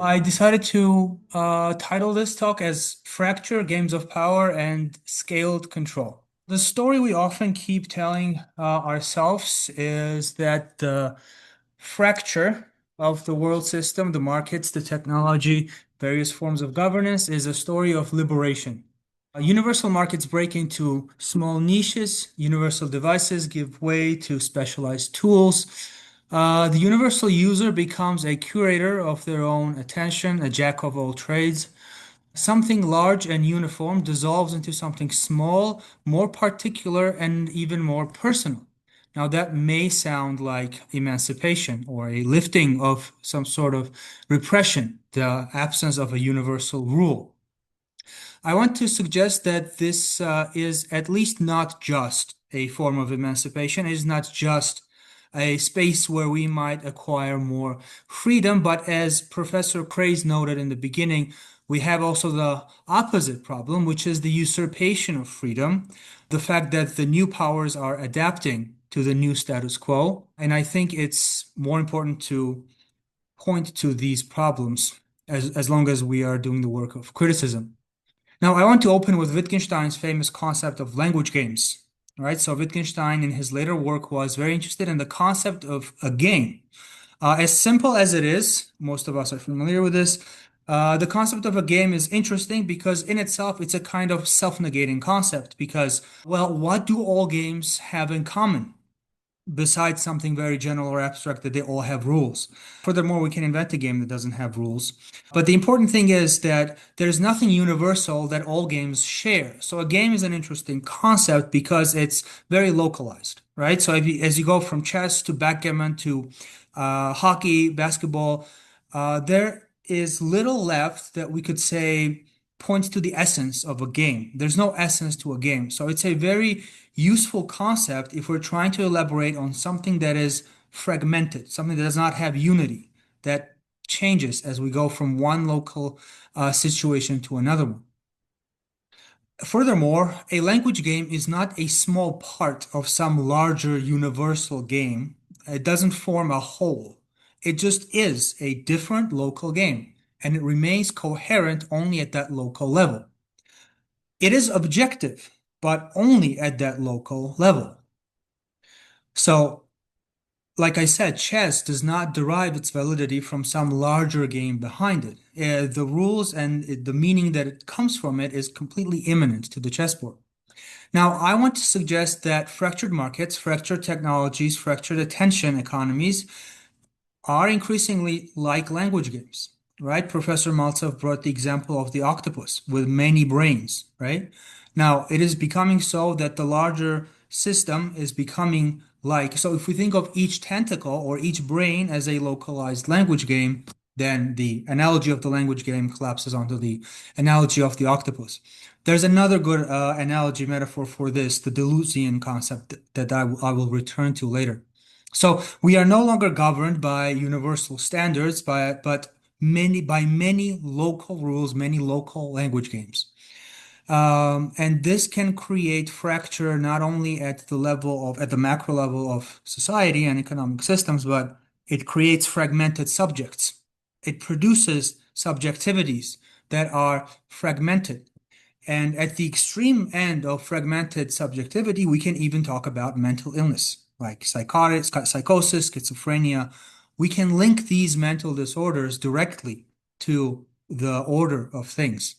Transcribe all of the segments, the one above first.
I decided to title this talk as Fracture, Games of Power, and Scaled Control. The story we often keep telling ourselves is that the fracture of the world system, the markets, the technology, various forms of governance, is a story of liberation. Universal markets break into small niches, universal devices give way to specialized tools. The universal user becomes a curator of their own attention, a jack of all trades. Something large and uniform dissolves into something small, more particular, and even more personal. Now, that may sound like emancipation or a lifting of some sort of repression, the absence of a universal rule. I want to suggest that this is at least not just a form of emancipation. It is not just a space where we might acquire more freedom, but as Professor Craze noted in the beginning, we have also the opposite problem, which is the usurpation of freedom, the fact that the new powers are adapting to the new status quo. And I think it's more important to point to these problems as long as we are doing the work of criticism. Now, I want to open with Wittgenstein's famous concept of language games. Right? So Wittgenstein in his later work was very interested in the concept of a game. As simple as it is, most of us are familiar with this. The concept of a game is interesting because in itself, it's a kind of self-negating concept because, well, what do all games have in common? Besides something very general or abstract that they all have rules. Furthermore, we can invent a game that doesn't have rules. But the important thing is that there's nothing universal that all games share. So a game is an interesting concept because it's very localized, right? So as you go from chess to backgammon to hockey, basketball, there is little left that we could say points to the essence of a game. There's no essence to a game. So it's a very useful concept if we're trying to elaborate on something that is fragmented, something that does not have unity, that changes as we go from one local situation to another one. Furthermore, a language game is not a small part of some larger universal game. It doesn't form a whole. It just is a different local game, and it remains coherent only at that local level. It is objective, but only at that local level. So, like I said, chess does not derive its validity from some larger game behind it. The rules and the meaning that it comes from it is completely immanent to the chessboard. Now, I want to suggest that fractured markets, fractured technologies, fractured attention economies are increasingly like language games, right? Professor Maltsev brought the example of the octopus with many brains, right? Now, it is becoming so that the larger system is becoming like, so if we think of each tentacle or each brain as a localized language game, then the analogy of the language game collapses onto the analogy of the octopus. There's another good analogy metaphor for this, the Deleuzian concept that I will return to later. So we are no longer governed by universal standards, but by many local rules, many local language games. And this can create fracture not only at the macro level of society and economic systems, but it creates fragmented subjects. It produces subjectivities that are fragmented. And at the extreme end of fragmented subjectivity, we can even talk about mental illness, like psychosis, schizophrenia. We can link these mental disorders directly to the order of things.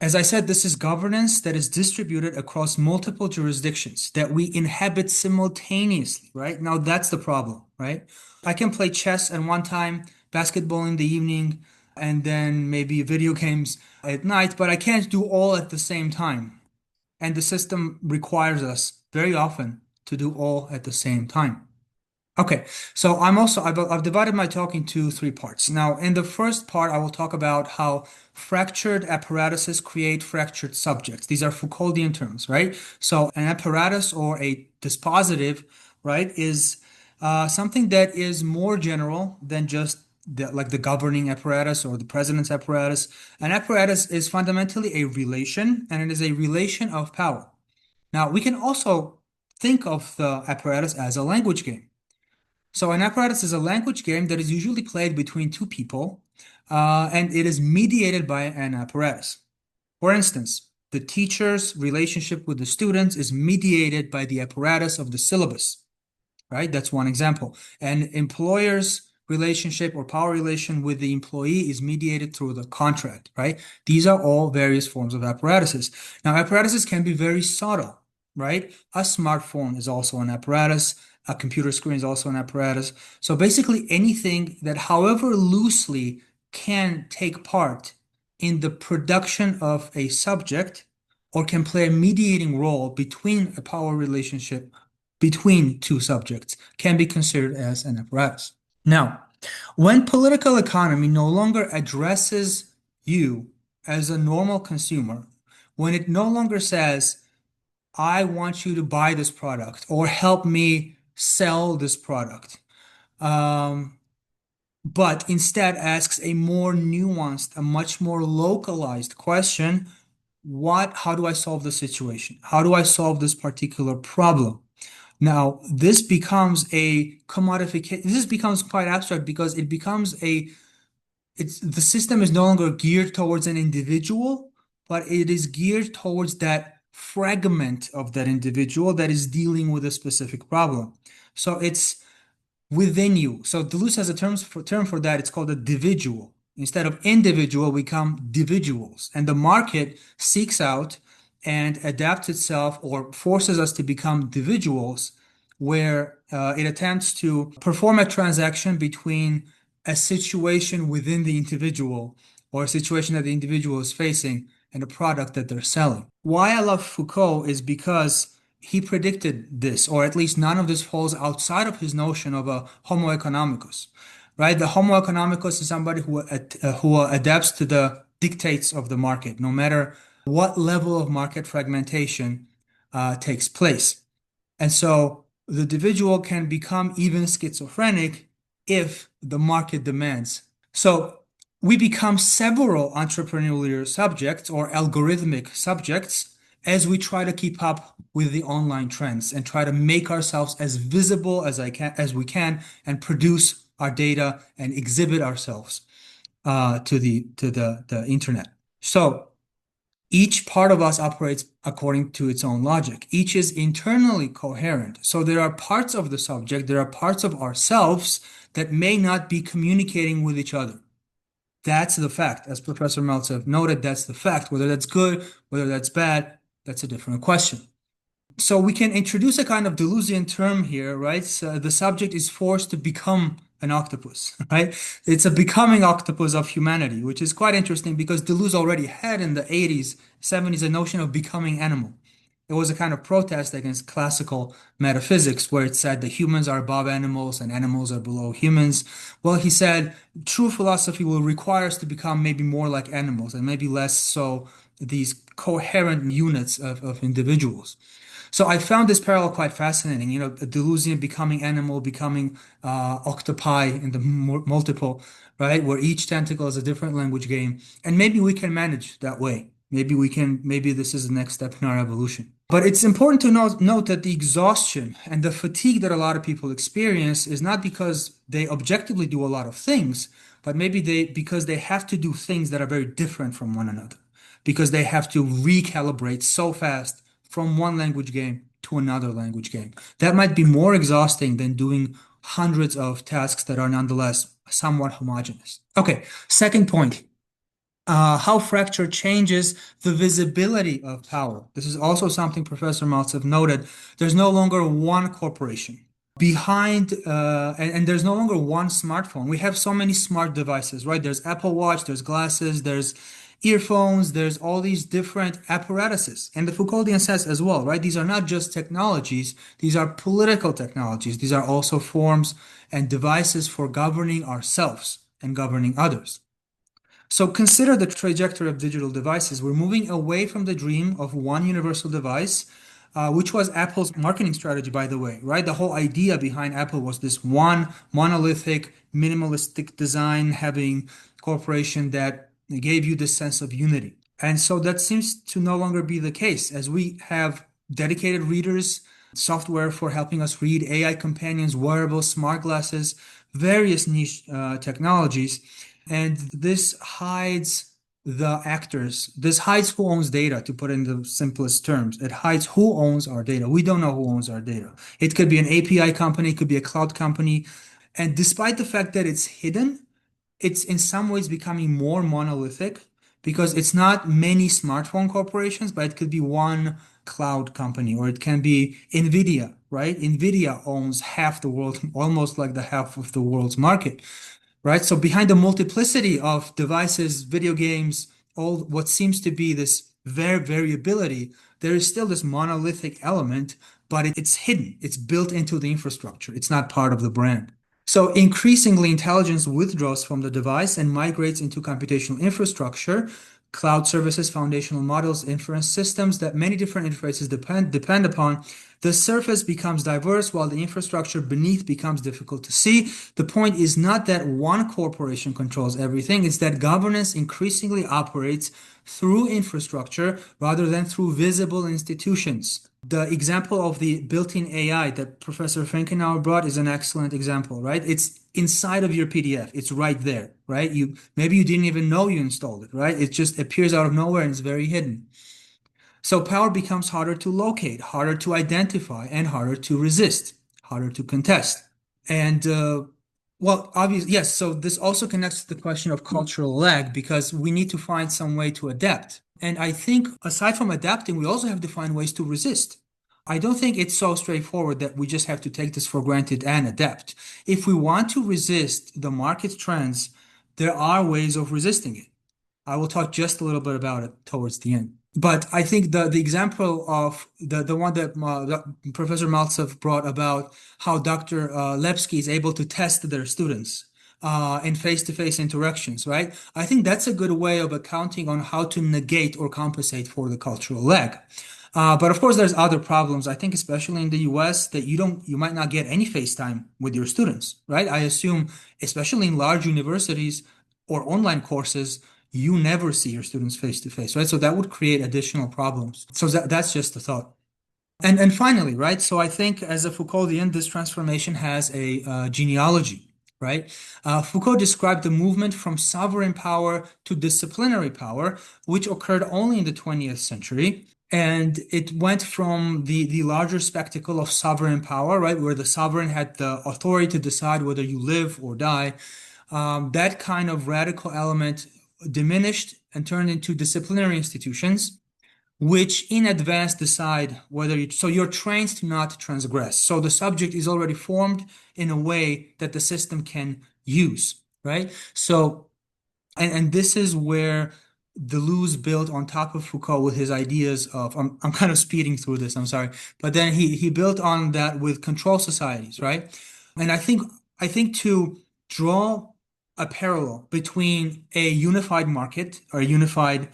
As I said, this is governance that is distributed across multiple jurisdictions that we inhabit simultaneously, right? Now that's the problem, right? I can play chess at one time, basketball in the evening, and then maybe video games at night, but I can't do all at the same time. And the system requires us very often to do all at the same time. Okay, so I've divided my talk into three parts. Now, in the first part, I will talk about how fractured apparatuses create fractured subjects. These are Foucauldian terms, right? So an apparatus or a dispositive, right, is something that is more general than just like the governing apparatus or the president's apparatus. An apparatus is fundamentally a relation, and it is a relation of power. Now, we can also think of the apparatus as a language game. So an apparatus is a language game that is usually played between two people. and it is mediated by an apparatus. For instance, the teacher's relationship with the students is mediated by the apparatus of the syllabus, right? That's one example. And employer's relationship or power relation with the employee is mediated through the contract, right? These are all various forms of apparatuses. Now, apparatuses can be very subtle, right? A smartphone is also an apparatus. A computer screen is also an apparatus. So basically anything that, however loosely, can take part in the production of a subject or can play a mediating role between a power relationship between two subjects can be considered as an apparatus. Now, when political economy no longer addresses you as a normal consumer, when it no longer says, I want you to buy this product or help me sell this product, but instead asks a more nuanced, a much more localized question, how do I solve the situation? How do I solve this particular problem? Now, this becomes a commodification. This becomes quite abstract because the system is no longer geared towards an individual, but it is geared towards that fragment of that individual that is dealing with a specific problem. So it's within you. So Deleuze has a term for that. It's called a dividual. Instead of individual, we become dividuals. And the market seeks out and adapts itself or forces us to become individuals where it attempts to perform a transaction between a situation within the individual or a situation that the individual is facing and a product that they're selling. Why I love Foucault is because he predicted this, or at least none of this falls outside of his notion of a homo economicus, right? The homo economicus is somebody who adapts to the dictates of the market, no matter what level of market fragmentation takes place. And so the individual can become even schizophrenic if the market demands. So we become several entrepreneurial subjects or algorithmic subjects as we try to keep up with the online trends and try to make ourselves as visible as we can and produce our data and exhibit ourselves to the internet. So each part of us operates according to its own logic. Each is internally coherent. So there are parts of the subject, there are parts of ourselves that may not be communicating with each other. That's the fact. As Professor Meltzer noted, that's the fact. Whether that's good, whether that's bad, that's a different question. So we can introduce a kind of Deleuzian term here, right? So the subject is forced to become an octopus, right? It's a becoming octopus of humanity, which is quite interesting because Deleuze already had in the 80s, 70s a notion of becoming animal. It was a kind of protest against classical metaphysics where it said that humans are above animals and animals are below humans. Well, he said true philosophy will require us to become maybe more like animals and maybe less so these coherent units of individuals. So I found this parallel quite fascinating. You know, Deleuzian becoming animal, becoming octopi in the multiple, right? Where each tentacle is a different language game. And maybe we can manage that way. Maybe this is the next step in our evolution. But it's important to note that the exhaustion and the fatigue that a lot of people experience is not because they objectively do a lot of things, but because they have to do things that are very different from one another. Because they have to recalibrate so fast from one language game to another language game. That might be more exhausting than doing hundreds of tasks that are nonetheless somewhat homogeneous. Okay, second point. How fracture changes the visibility of power. This is also something Professor Maltsev noted. There's no longer one corporation behind, and there's no longer one smartphone. We have so many smart devices, right? There's Apple Watch, there's glasses, there's earphones, there's all these different apparatuses. And the Foucauldian says as well, right? These are not just technologies, these are political technologies. These are also forms and devices for governing ourselves and governing others. So consider the trajectory of digital devices. We're moving away from the dream of one universal device, which was Apple's marketing strategy, by the way, right? The whole idea behind Apple was this one monolithic, minimalistic design having corporation that gave you this sense of unity. And so that seems to no longer be the case as we have dedicated readers, software for helping us read, AI companions, wearables, smart glasses, various niche technologies. And this hides the actors. This hides who owns data, to put it in the simplest terms. It hides who owns our data. We don't know who owns our data. It could be an API company, it could be a cloud company. And despite the fact that it's hidden, it's in some ways becoming more monolithic because it's not many smartphone corporations, but it could be one cloud company, or it can be NVIDIA, right? NVIDIA owns half the world, almost like the half of the world's market, right? So behind the multiplicity of devices, video games, all what seems to be this variability, there is still this monolithic element, but it's hidden. It's built into the infrastructure. It's not part of the brand. So increasingly, intelligence withdraws from the device and migrates into computational infrastructure, cloud services, foundational models, inference systems that many different interfaces depend upon. The surface becomes diverse while the infrastructure beneath becomes difficult to see. The point is not that one corporation controls everything, it's that governance increasingly operates through infrastructure rather than through visible institutions. The example of the built-in AI that Professor Frankenauer brought is an excellent example, right? It's inside of your PDF. It's right there, right? Maybe you didn't even know you installed it, right? It just appears out of nowhere and it's very hidden. So power becomes harder to locate, harder to identify, and harder to resist, harder to contest. And well, obviously, yes. So this also connects to the question of cultural lag because we need to find some way to adapt. And I think aside from adapting, we also have to find ways to resist. I don't think it's so straightforward that we just have to take this for granted and adapt. If we want to resist the market trends, there are ways of resisting it. I will talk just a little bit about it towards the end. But I think the example of the one that Professor Maltsev brought about how Dr. Lepsky is able to test their students in face-to-face interactions, right? I think that's a good way of accounting on how to negate or compensate for the cultural lag. But of course, there's other problems. I think, especially in the US, that you might not get any FaceTime with your students, right? I assume, especially in large universities or online courses, you never see your students face to face, right? So that would create additional problems. So that's just a thought. And finally, right? So I think as a Foucauldian, this transformation has a genealogy, right? Foucault described the movement from sovereign power to disciplinary power, which occurred only in the 20th century. And it went from the larger spectacle of sovereign power, right, where the sovereign had the authority to decide whether you live or die. That kind of radical element diminished and turned into disciplinary institutions, which in advance decide whether so you're trained to not transgress. So the subject is already formed in a way that the system can use, right? So, and this is where Deleuze built on top of Foucault with his ideas of, I'm kind of speeding through this, I'm sorry, but then he built on that with control societies, right? And I think to draw a parallel between a unified market or a unified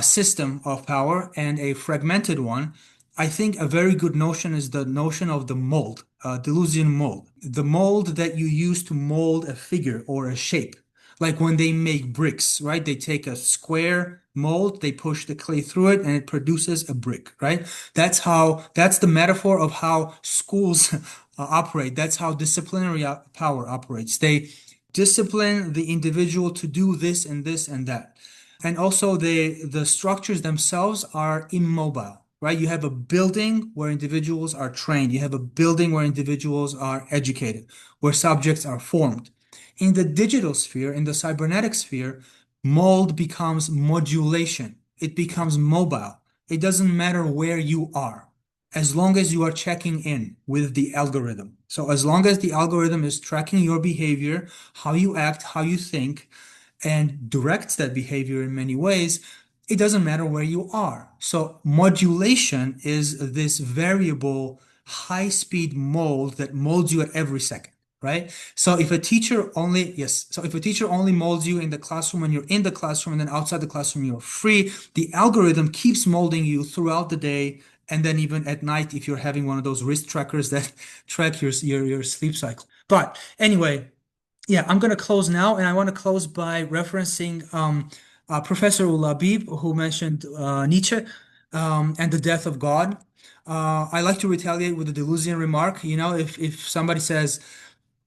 system of power and a fragmented one, I think a very good notion is the notion of the mold, Deleuzian mold, the mold that you use to mold a figure or a shape. Like when they make bricks, right? They take a square mold, they push the clay through it, and it produces a brick, right? That's the metaphor of how schools operate. That's how disciplinary power operates. They discipline the individual to do this and this and that. And also the structures themselves are immobile, right? You have a building where individuals are trained. You have a building where individuals are educated, where subjects are formed. In the digital sphere, in the cybernetic sphere, mold becomes modulation. It becomes mobile. It doesn't matter where you are, as long as you are checking in with the algorithm. So as long as the algorithm is tracking your behavior, how you act, how you think, and directs that behavior in many ways, it doesn't matter where you are. So modulation is this variable high-speed mold that molds you at every second, right? So if a teacher only, yes, so if a teacher only molds you in the classroom when you're in the classroom and then outside the classroom you're free, the algorithm keeps molding you throughout the day and then even at night if you're having one of those wrist trackers that track your sleep cycle. But anyway, yeah, I'm going to close now, and I want to close by referencing Professor Ulabib, who mentioned Nietzsche and the death of God. I like to retaliate with a Deleuzian remark. You know, if somebody says,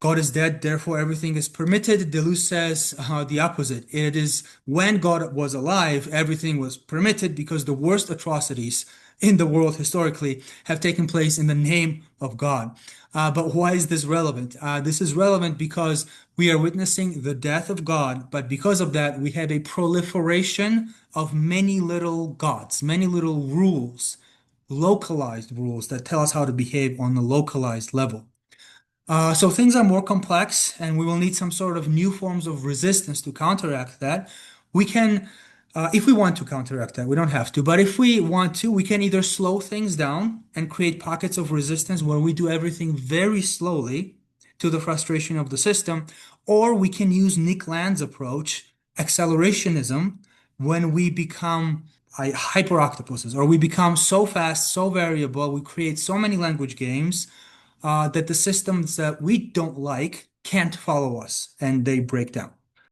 God is dead, therefore everything is permitted. Deleuze says the opposite. It is when God was alive, everything was permitted because the worst atrocities in the world historically have taken place in the name of God. But why is this relevant? This is relevant because we are witnessing the death of God, but because of that, we have a proliferation of many little gods, many little rules, localized rules that tell us how to behave on a localized level. So things are more complex, and we will need some sort of new forms of resistance to counteract that. We can, if we want to counteract that, we don't have to, but if we want to, we can either slow things down and create pockets of resistance where we do everything very slowly to the frustration of the system, or we can use Nick Land's approach, accelerationism, when we become hyper octopuses, or we become so fast, so variable, we create so many language games that the systems that we don't like can't follow us and they break down.